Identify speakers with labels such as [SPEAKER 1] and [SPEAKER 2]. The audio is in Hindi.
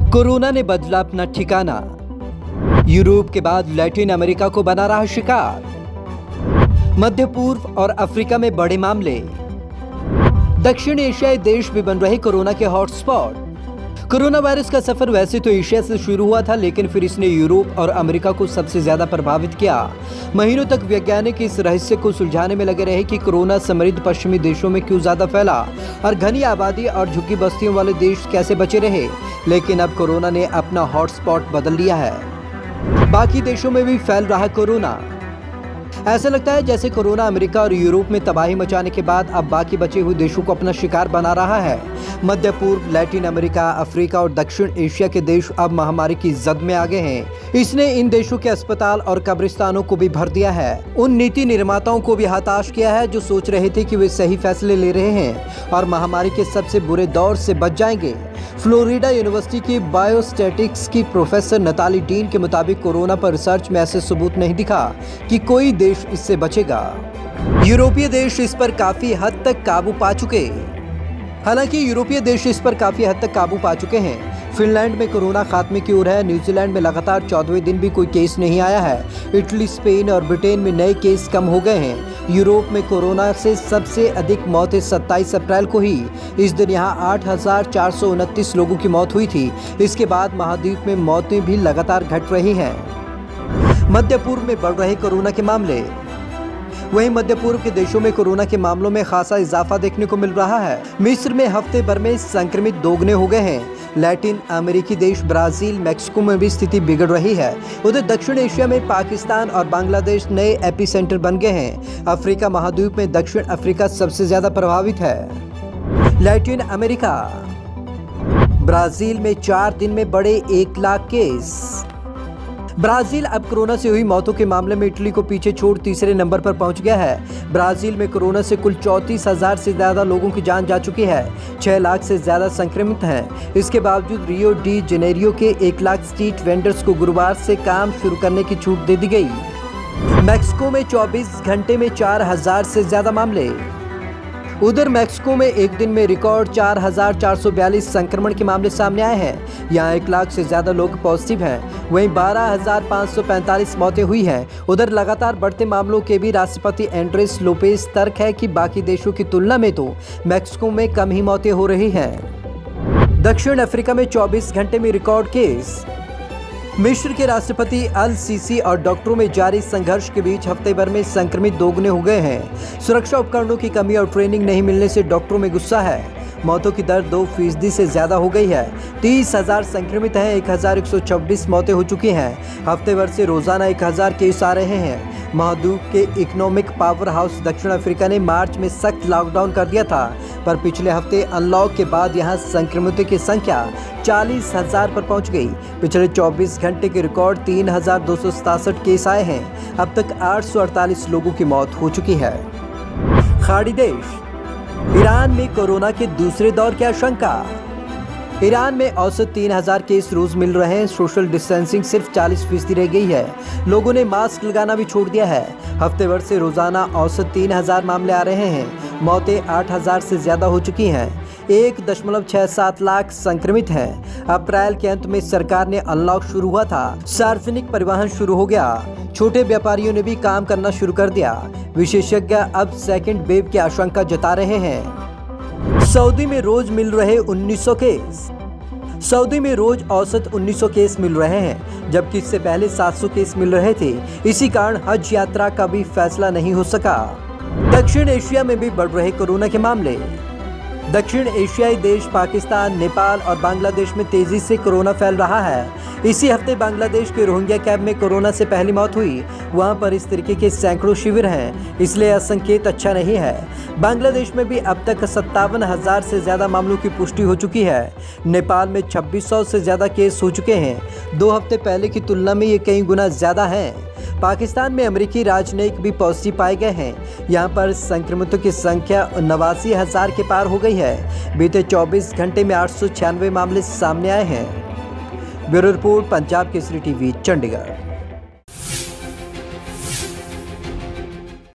[SPEAKER 1] कोरोना ने बदला अपना ठिकाना। यूरोप के बाद लैटिन अमेरिका को बना रहा शिकार। मध्य पूर्व और अफ्रीका में बड़े मामले। दक्षिण एशियाई देश भी बन रहे कोरोना के हॉटस्पॉट। कोरोना वायरस का सफर वैसे तो एशिया से शुरू हुआ था, लेकिन फिर इसने यूरोप और अमेरिका को सबसे ज्यादा प्रभावित किया। महीनों तक वैज्ञानिक इस रहस्य को सुलझाने में लगे रहे कि कोरोना समृद्ध पश्चिमी देशों में क्यों ज्यादा फैला और घनी आबादी और झुग्गी बस्तियों वाले देश कैसे बचे रहे। लेकिन अब कोरोना ने अपना हॉटस्पॉट बदल लिया है। बाकी देशों में भी फैल रहा कोरोना। ऐसा लगता है जैसे कोरोना अमेरिका और यूरोप में तबाही मचाने के बाद अब बाकी बचे हुए देशों को अपना शिकार बना रहा है। मध्य पूर्व, लैटिन अमेरिका, अफ्रीका और दक्षिण एशिया के देश अब महामारी की जद में आ गए हैं। इसने इन देशों के अस्पताल और कब्रिस्तानों को भी भर दिया है। उन नीति निर्माताओं को भी हताश किया है जो सोच रहे थे कि वे सही फैसले ले रहे हैं और महामारी के सबसे बुरे दौर से बच जाएंगे। फ्लोरिडा यूनिवर्सिटी की बायोस्टैटिक्स की प्रोफेसर नताली डीन के मुताबिक कोरोना पर रिसर्च में ऐसे सबूत नहीं दिखा कि कोई देश इससे बचेगा। यूरोपीय देश इस पर काफी हद तक काबू पा चुके। हालांकि यूरोपीय देश इस पर काफी हद तक काबू पा चुके हैं। फिनलैंड में कोरोना खात्मे की ओर है। न्यूजीलैंड में लगातार 14वें दिन भी कोई केस नहीं आया है। इटली, स्पेन और ब्रिटेन में नए केस कम हो गए हैं। यूरोप में कोरोना से सबसे अधिक मौतें 27 अप्रैल को ही। इस दिन यहाँ 8,429 लोगों की मौत हुई थी। इसके बाद महाद्वीप में मौतें भी लगातार घट रही हैं। मध्य पूर्व में बढ़ रहे कोरोना के मामले। वहीं मध्य पूर्व के देशों में कोरोना के मामलों में खासा इजाफा देखने को मिल रहा है। मिस्र में हफ्ते भर में संक्रमित दोगुने हो गए हैं। लैटिन अमेरिकी देश ब्राजील, मैक्सिको में भी स्थिति बिगड़ रही है। उधर दक्षिण एशिया में पाकिस्तान और बांग्लादेश नए एपिसेंटर बन गए हैं। अफ्रीका महाद्वीप में दक्षिण अफ्रीका सबसे ज्यादा प्रभावित है। लैटिन अमेरिका, ब्राजील में 4 दिन में बढ़े 1 लाख केस। ब्राजील अब कोरोना से हुई मौतों के मामले में इटली को पीछे छोड़ तीसरे नंबर पर पहुंच गया है। ब्राजील में कोरोना से कुल 34,000 से ज्यादा लोगों की जान जा चुकी है। 6 लाख से ज्यादा संक्रमित हैं। इसके बावजूद रियो डी जेनेरियो के 1 लाख स्ट्रीट वेंडर्स को गुरुवार से काम शुरू करने की छूट दे दी गई। मैक्सिको में 24 घंटे में 4,000 से ज्यादा मामले। उधर मैक्सिको में एक दिन में रिकॉर्ड 4,442 संक्रमण के मामले सामने आए हैं। यहाँ 1 लाख से ज्यादा लोग पॉजिटिव हैं। वहीं 12,545 मौतें हुई हैं। उधर लगातार बढ़ते मामलों के भी राष्ट्रपति एंड्रेस लोपेज तर्क है कि बाकी देशों की तुलना में तो मैक्सिको में कम ही मौतें हो रही हैं। दक्षिण अफ्रीका में 24 घंटे में रिकॉर्ड केस। मिस्र के राष्ट्रपति अल सीसी और डॉक्टरों में जारी संघर्ष के बीच हफ्ते भर में संक्रमित दोगुने हो गए हैं। सुरक्षा उपकरणों की कमी और ट्रेनिंग नहीं मिलने से डॉक्टरों में गुस्सा है। मौतों की दर 2% से ज्यादा हो गई है। 30,000 संक्रमित हैं। 1,126 मौतें हो चुकी हैं। हफ्ते भर से रोजाना 1,000 केस आ रहे हैं। महाद्वीप के इकोनॉमिक पावर हाउस दक्षिण अफ्रीका ने मार्च में सख्त लॉकडाउन कर दिया था, पर पिछले हफ्ते अनलॉक के बाद यहां संक्रमितों की संख्या 40,000 पर पहुंच गई। पिछले 24 घंटे के रिकॉर्ड 3,267 केस आए हैं। अब तक 848 लोगों की मौत हो चुकी है। खाड़ी देश, ईरान में कोरोना के दूसरे दौर की आशंका। ईरान में औसत 3,000 केस रोज मिल रहे हैं। सोशल डिस्टेंसिंग सिर्फ 40% रह गई है। लोगों ने मास्क लगाना भी छोड़ दिया है। हफ्ते भर से रोजाना औसत 3,000 मामले आ रहे हैं। मौतें 8,000 से ज्यादा हो चुकी हैं। 1.67 लाख संक्रमित हैं। अप्रैल के अंत में सरकार ने अनलॉक शुरू हुआ था। सार्वजनिक परिवहन शुरू हो गया। छोटे व्यापारियों ने भी काम करना शुरू कर दिया। विशेषज्ञ अब सेकेंड वेव की आशंका जता रहे हैं। सऊदी में रोज मिल रहे 1900 केस। सऊदी में रोज औसत 1900 केस मिल रहे हैं, जबकि इससे पहले 700 केस मिल रहे थे। इसी कारण हज यात्रा का भी फैसला नहीं हो सका। दक्षिण एशिया में भी बढ़ रहे कोरोना के मामले। दक्षिण एशियाई देश पाकिस्तान, नेपाल और बांग्लादेश में तेजी से कोरोना फैल रहा है। इसी हफ्ते बांग्लादेश के रोहिंग्या कैंप में कोरोना से पहली मौत हुई। वहां पर इस तरीके के सैकड़ों शिविर हैं, इसलिए यह संकेत अच्छा नहीं है। बांग्लादेश में भी अब तक 57,000 से ज्यादा मामलों की पुष्टि हो चुकी है। नेपाल में 2600 से ज्यादा केस हो चुके हैं। 2 हफ्ते पहले की तुलना में ये कई गुना ज्यादा हैं। पाकिस्तान में अमेरिकी राजनयिक भी पॉजिटिव पाए गए हैं। यहाँ पर संक्रमितों की संख्या 89,000 के पार हो गई है। बीते 24 घंटे में 896 मामले सामने आए हैं। Bureau report, Punjab Kesari TV, Chandigarh.